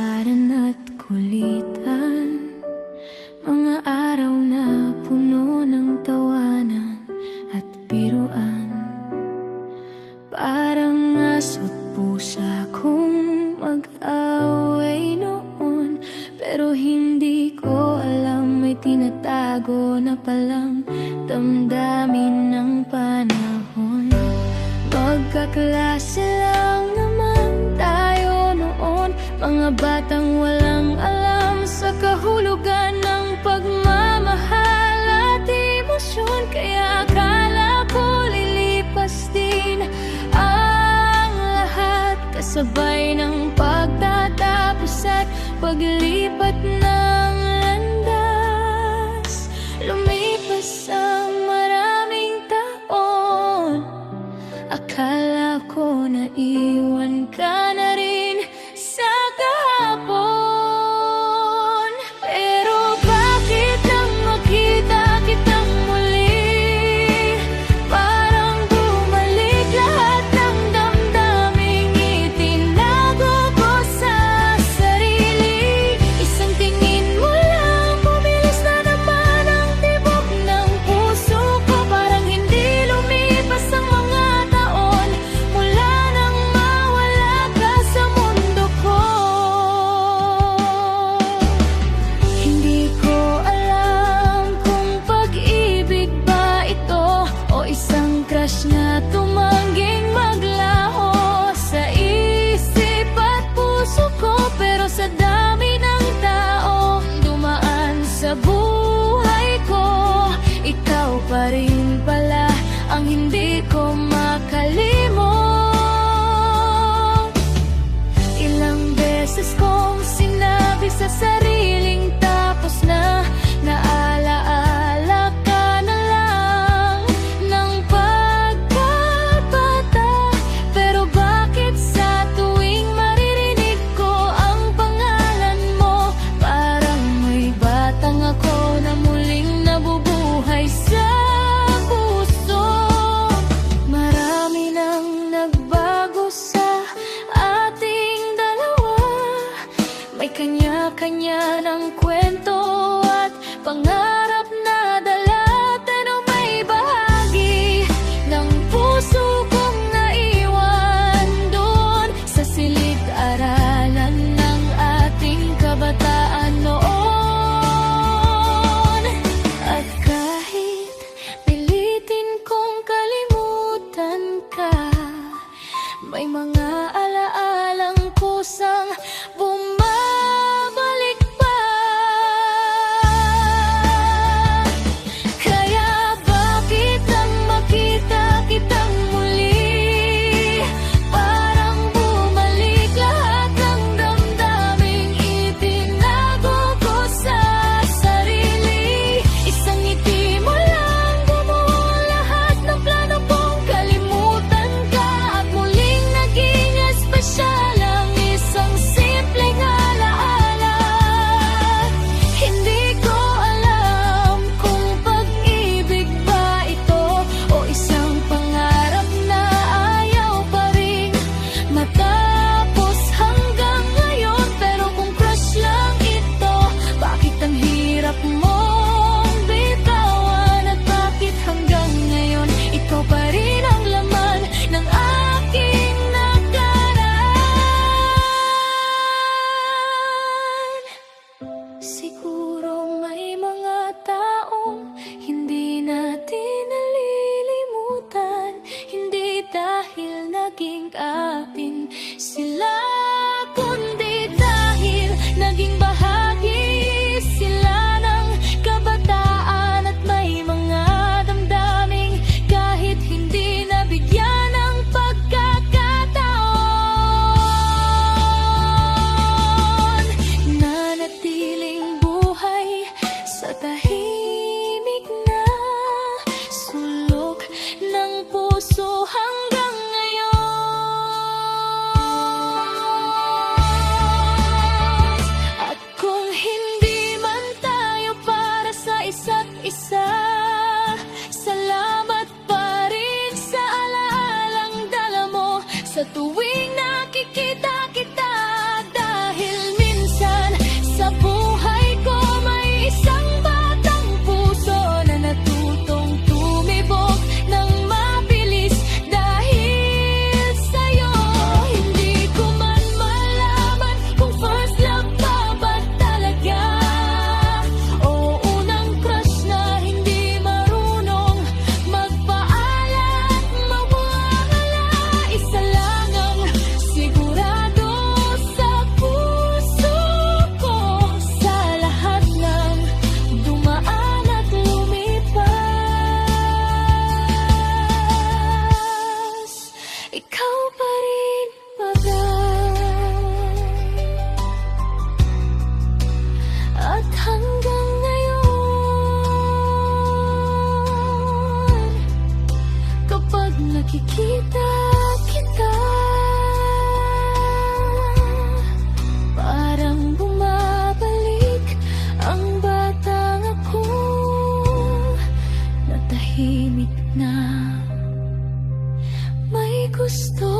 Asaran at kulitan, mga araw na puno ng tawanan at biruan. Parang aso't pusa kung mag-away noon, pero hindi ko alam may tinatago na palang damdamin ng panahon. Magkaklase lang naman tayo noon, mga batang walang alam sa kahulugan ng pagmamahal at emosyon. Kaya akala ko lilipas din ang lahat, kasabay ng pagtatapos at paglipat ng landas. Lumipas ang maraming taon, akala ko naiwan ka na rin sa kahapon. Pero bakit nang makita kitang muli, parang bumalik lahat ng damdaming itinago ko sa sarili. Isang tingin mo lang, bumilis na naman ang tibok ng puso ko. Parang hindi lumipas ang mga taon mula nang mawala ka sa mundo ko. Hindi ko alam kung pag-ibig ba ito o isang crush na tumangging maglaho sa isip at puso ko. Pero sa dami ng taong dumaan sa buhay ko, ikaw pa rin pala ang hindi ko makalimot. Ilang beses kong sinabi sa sariling tapos na, naalaala ka na lang ng pagkabata. Pero bakit sa tuwing maririnig ko ang pangalan mo, parang may batang ako na muling nabubuhay sa puso. Marami nang nagbago sa ating dalawa, may kanya-kanya ng kwento at pangarap na dala. Pero may bahagi ng puso kong naiwan doon sa silid-aralan ng ating kabataan noon. At kahit pilitin kong kalimutan ka, may mga alaalang kusang bumabalik pa. gusto